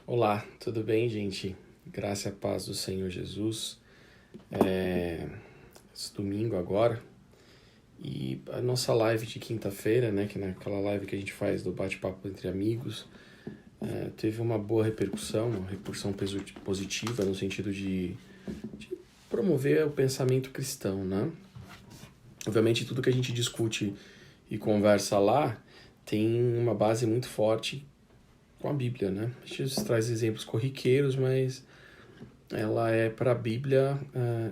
Olá, tudo bem, gente? Graça e paz do Senhor Jesus. Esse domingo agora. E a nossa live de quinta-feira, né? Que naquela live que a gente faz do bate-papo entre amigos, teve uma boa repercussão, uma repercussão positiva no sentido de promover o pensamento cristão, né? Obviamente, tudo que a gente discute e conversa lá tem uma base muito forte com a Bíblia, né? A gente traz exemplos corriqueiros, mas ela é para a Bíblia,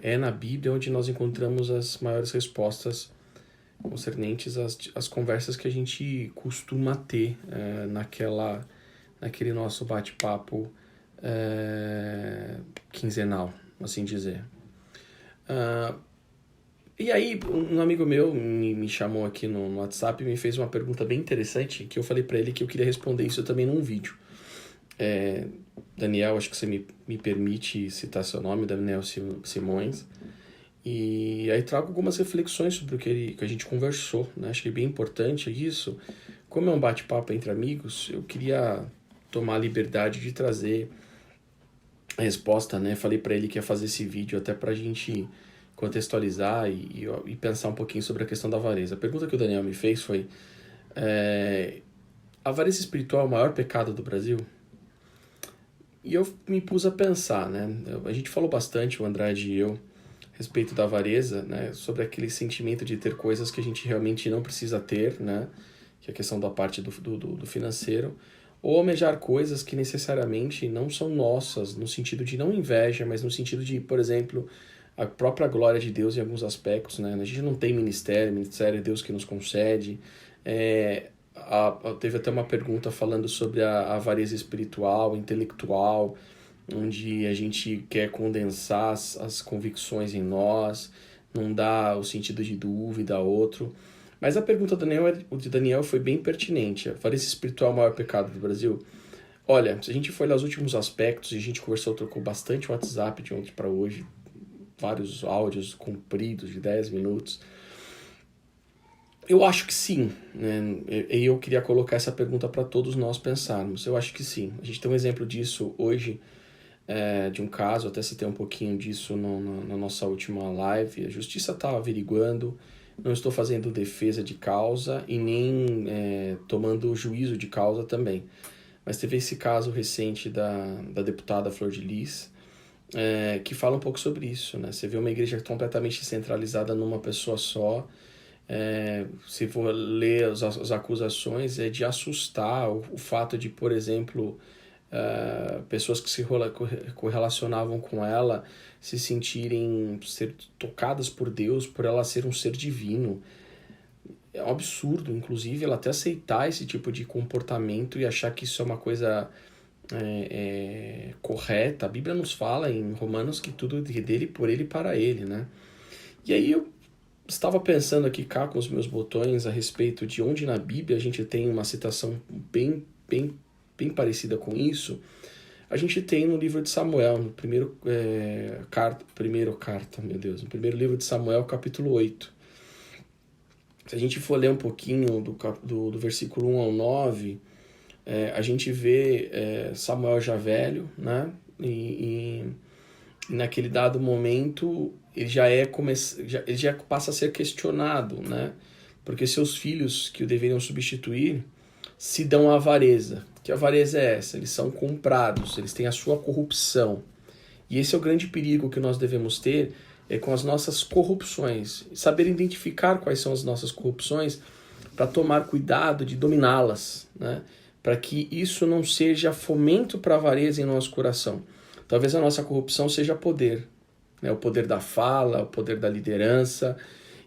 é na Bíblia onde nós encontramos as maiores respostas concernentes às conversas que a gente costuma ter naquele nosso bate-papo quinzenal, assim dizer. E aí, um amigo meu me chamou aqui no WhatsApp e me fez uma pergunta bem interessante, que eu falei para ele que eu queria responder isso também num vídeo. Daniel, acho que você me permite citar seu nome, Daniel Simões. E aí trago algumas reflexões sobre o que a gente conversou, né? Acho que é bem importante isso. Como é um bate-papo entre amigos, eu queria tomar a liberdade de trazer a resposta, né? Falei para ele que ia fazer esse vídeo até pra gente contextualizar e pensar um pouquinho sobre a questão da avareza. A pergunta que o Daniel me fez foi: a avareza espiritual é o maior pecado do Brasil? E eu me pus a pensar, né? A gente falou bastante, o Andrade e eu, a respeito da avareza, né? Sobre aquele sentimento de ter coisas que a gente realmente não precisa ter, né? Que é a questão da parte do financeiro. Ou almejar coisas que necessariamente não são nossas, no sentido de não inveja, mas no sentido de, por exemplo, a própria glória de Deus em alguns aspectos, né? A gente não tem ministério é Deus que nos concede. Teve até uma pergunta falando sobre a avareza espiritual, intelectual, onde a gente quer condensar as convicções em nós, não dá o sentido de dúvida a outro. Mas a pergunta de Daniel foi bem pertinente. A avareza espiritual é o maior pecado do Brasil? Olha, se a gente for olhar os últimos aspectos, e a gente trocou bastante WhatsApp de ontem para hoje, vários áudios compridos de 10 minutos, eu acho que sim, né? Eu queria colocar essa pergunta para todos nós pensarmos. Eu acho que sim. A gente tem um exemplo disso hoje, de um caso, até citei um pouquinho disso na nossa última live. A justiça está averiguando, não estou fazendo defesa de causa e nem tomando juízo de causa também. Mas teve esse caso recente da deputada Flor de Lis, que fala um pouco sobre isso, né? Você vê uma igreja completamente centralizada numa pessoa só. Se for ler as acusações, é de assustar o fato de, por exemplo, pessoas que se correlacionavam com ela se sentirem ser tocadas por Deus, por ela ser um ser divino. É um absurdo, inclusive, ela até aceitar esse tipo de comportamento e achar que isso é uma coisa correta. A Bíblia nos fala em Romanos que tudo é dele, por ele e para ele, né? E aí eu estava pensando aqui cá com os meus botões a respeito de onde na Bíblia a gente tem uma citação bem parecida com isso. A gente tem no livro de Samuel, no primeiro livro de Samuel, capítulo 8. Se a gente for ler um pouquinho do versículo 1 ao 9, a gente vê Samuel já velho, né? E naquele dado momento ele já passa a ser questionado, né? Porque seus filhos que o deveriam substituir se dão à avareza. Que avareza é essa? Eles são comprados, eles têm a sua corrupção. E esse é o grande perigo que nós devemos ter, com as nossas corrupções. Saber identificar quais são as nossas corrupções para tomar cuidado de dominá-las, né? Para que isso não seja fomento para a avareza em nosso coração. Talvez a nossa corrupção seja poder, né? O poder da fala, o poder da liderança.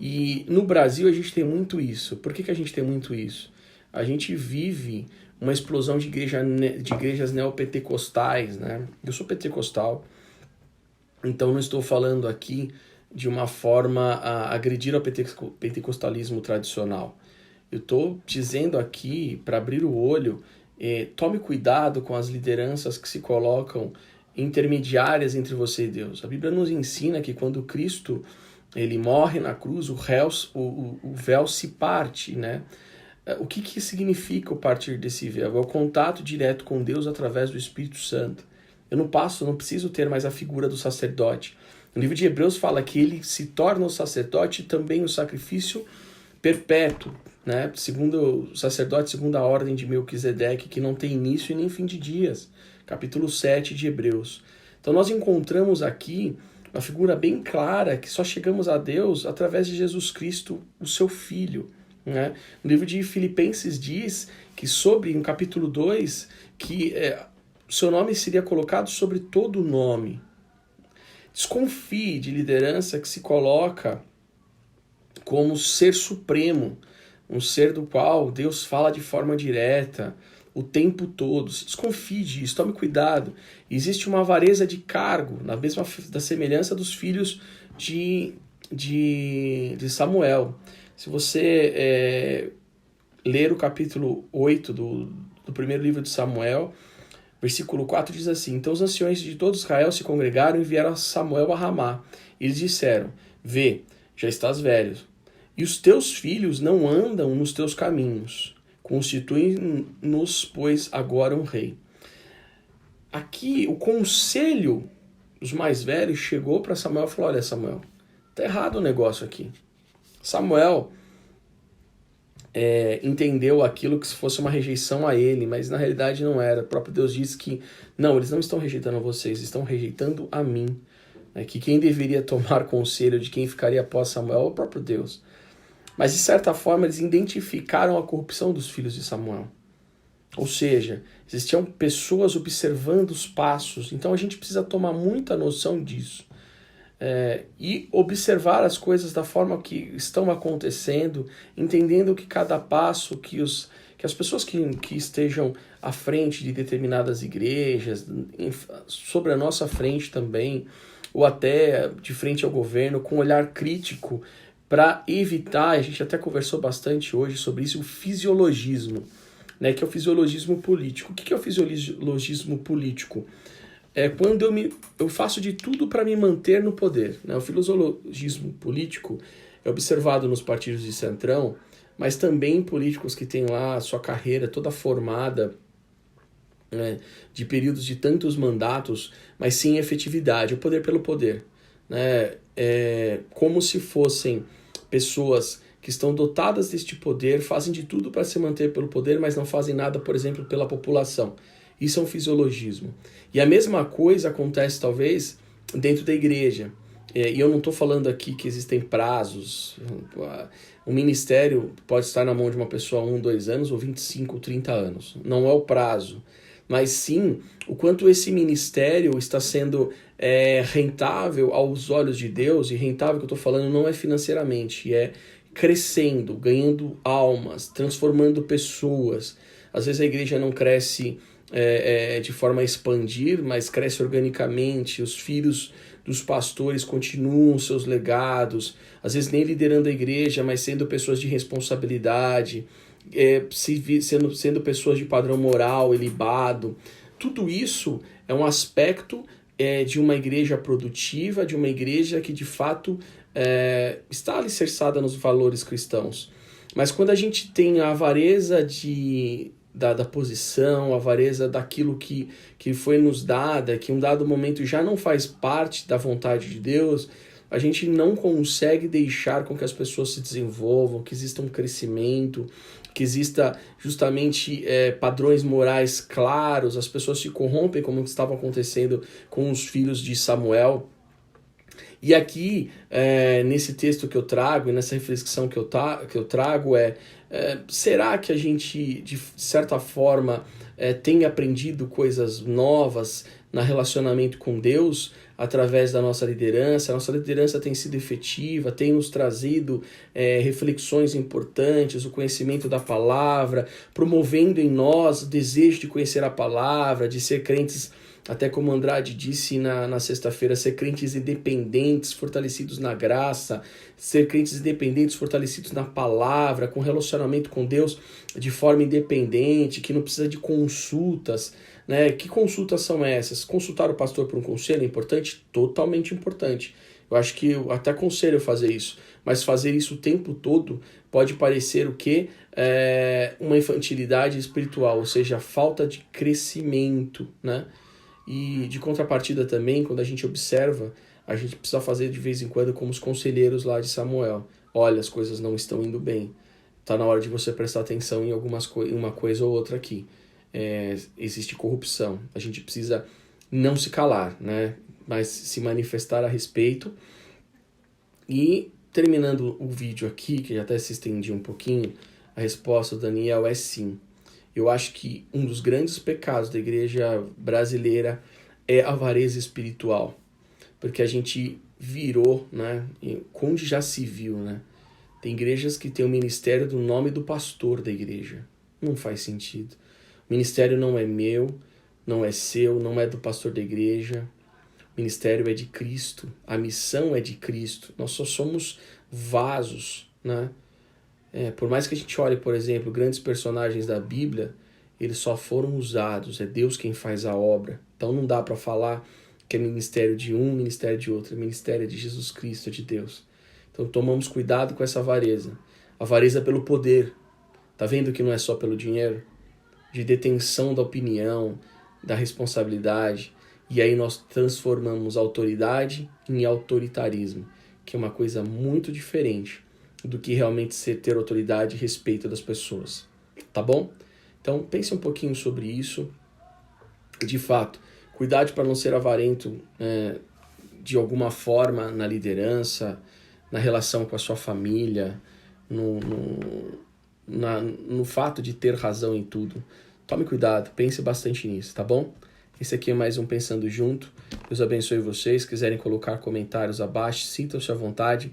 E no Brasil a gente tem muito isso. Por que a gente tem muito isso? A gente vive uma explosão de igrejas neopentecostais, né? Eu sou pentecostal, então não estou falando aqui de uma forma a agredir ao pentecostalismo tradicional. Eu estou dizendo aqui, para abrir o olho, tome cuidado com as lideranças que se colocam intermediárias entre você e Deus. A Bíblia nos ensina que quando Cristo ele morre na cruz, o véu se parte, né? O que significa o partir desse véu? É o contato direto com Deus através do Espírito Santo. Eu não preciso ter mais a figura do sacerdote. O livro de Hebreus fala que ele se torna o sacerdote e também o sacrifício perpétuo, né? Segundo o sacerdote, segundo a ordem de Melquisedeque, que não tem início e nem fim de dias. Capítulo 7 de Hebreus. Então nós encontramos aqui uma figura bem clara que só chegamos a Deus através de Jesus Cristo, o seu Filho. Né? O livro de Filipenses diz que no capítulo 2, que o seu nome seria colocado sobre todo o nome. Desconfie de liderança que se coloca como ser supremo, um ser do qual Deus fala de forma direta o tempo todo. Desconfie disso, tome cuidado. Existe uma avareza de cargo, da semelhança dos filhos de Samuel. Se você ler o capítulo 8 do primeiro livro de Samuel, versículo 4 diz assim: Então os anciões de todo Israel se congregaram e vieram a Samuel a Ramá. Eles disseram: Vê, já estás velho, e os teus filhos não andam nos teus caminhos. Constitui-nos, pois, agora um rei. Aqui, o conselho dos mais velhos chegou para Samuel e falou: Olha, Samuel, tá errado o negócio aqui. Samuel entendeu aquilo que se fosse uma rejeição a ele, mas na realidade não era. O próprio Deus disse que, não, eles não estão rejeitando a vocês, estão rejeitando a mim. Que quem deveria tomar conselho de quem ficaria após Samuel é o próprio Deus. Mas, de certa forma, eles identificaram a corrupção dos filhos de Samuel. Ou seja, existiam pessoas observando os passos. Então, a gente precisa tomar muita noção disso. E observar as coisas da forma que estão acontecendo, entendendo que cada passo, que as pessoas que estejam à frente de determinadas igrejas, sobre a nossa frente também, ou até de frente ao governo, com um olhar crítico, para evitar, a gente até conversou bastante hoje sobre isso, o fisiologismo, né, que é o fisiologismo político. O que é o fisiologismo político? É quando eu faço de tudo para me manter no poder. Né? O fisiologismo político é observado nos partidos de centrão, mas também em políticos que têm lá a sua carreira toda formada, né, de períodos de tantos mandatos, mas sem efetividade, o poder pelo poder. Né? Como se fossem pessoas que estão dotadas deste poder, fazem de tudo para se manter pelo poder, mas não fazem nada, por exemplo, pela população. Isso é um fisiologismo. E a mesma coisa acontece, talvez, dentro da igreja. E eu não estou falando aqui que existem prazos. O ministério pode estar na mão de uma pessoa há 1, 2 anos ou 25 ou 30 anos. Não é o prazo. Mas sim o quanto esse ministério está sendo rentável aos olhos de Deus. E rentável que eu estou falando não é financeiramente, é crescendo, ganhando almas, transformando pessoas. Às vezes a igreja não cresce de forma a expandir, mas cresce organicamente. Os filhos dos pastores continuam seus legados, às vezes nem liderando a igreja, mas sendo pessoas de responsabilidade, sendo pessoas de padrão moral elevado. Tudo isso é um aspecto de uma igreja produtiva, de uma igreja que de fato está alicerçada nos valores cristãos. Mas quando a gente tem a avareza da posição, a avareza daquilo que foi nos dada, que em um dado momento já não faz parte da vontade de Deus, a gente não consegue deixar com que as pessoas se desenvolvam, que exista um crescimento, que exista justamente padrões morais claros. As pessoas se corrompem, como estava acontecendo com os filhos de Samuel. E aqui, nesse texto que eu trago, e nessa reflexão que eu trago, será que a gente, de certa forma, tem aprendido coisas novas no relacionamento com Deus através da nossa liderança? A nossa liderança tem sido efetiva, tem nos trazido reflexões importantes, o conhecimento da palavra, promovendo em nós o desejo de conhecer a palavra, de ser crentes, até como Andrade disse na sexta-feira, ser crentes independentes, fortalecidos na graça, ser crentes independentes, fortalecidos na palavra, com relacionamento com Deus de forma independente, que não precisa de consultas. Né? Que consultas são essas? Consultar o pastor por um conselho é importante? Totalmente importante. Eu acho que até aconselho fazer isso. mas fazer isso o tempo todo pode parecer o quê? Uma infantilidade espiritual, ou seja, falta de crescimento, né? E de contrapartida também, quando a gente observa, a gente precisa fazer de vez em quando como os conselheiros lá de Samuel. Olha, as coisas não estão indo bem. Está na hora de você prestar atenção em uma coisa ou outra aqui. Existe corrupção. A gente precisa não se calar, né? Mas se manifestar a respeito. E terminando o vídeo aqui, que já até se estendi um pouquinho, a resposta do Daniel é sim. Eu acho que um dos grandes pecados da igreja brasileira é a avareza espiritual. Porque a gente virou, né? Onde já se viu, né? Tem igrejas que tem o ministério do nome do pastor da igreja. Não faz sentido. O ministério não é meu, não é seu, não é do pastor da igreja. O ministério é de Cristo. A missão é de Cristo. Nós só somos vasos, né? Por mais que a gente olhe, por exemplo, grandes personagens da Bíblia, eles só foram usados. É Deus quem faz a obra. Então não dá para falar que é ministério de um, ministério de outro. É ministério de Jesus Cristo, de Deus. Então tomamos cuidado com essa avareza. Avareza pelo poder. Tá vendo que não é só pelo dinheiro? De detenção da opinião, da responsabilidade. E aí nós transformamos autoridade em autoritarismo, que é uma coisa muito diferente do que realmente ter autoridade e respeito das pessoas. Tá bom? Então pense um pouquinho sobre isso. De fato, cuidado para não ser avarento de alguma forma na liderança, na relação com a sua família, no fato de ter razão em tudo. Tome cuidado, pense bastante nisso, tá bom? Esse aqui é mais um Pensando Junto. Deus abençoe vocês. Se quiserem colocar comentários abaixo, sintam-se à vontade.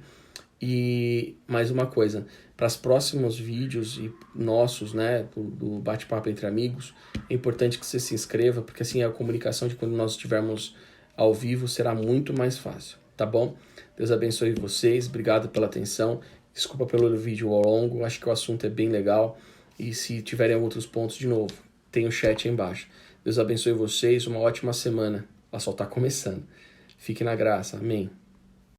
E mais uma coisa, para os próximos vídeos nossos, né, do bate-papo entre amigos, é importante que você se inscreva, porque assim a comunicação de quando nós estivermos ao vivo será muito mais fácil, tá bom? Deus abençoe vocês, obrigado pela atenção, desculpa pelo vídeo ao longo, acho que o assunto é bem legal, e se tiverem outros pontos, de novo, tem o chat aí embaixo. Deus abençoe vocês, uma ótima semana, ela só está começando. Fique na graça, amém.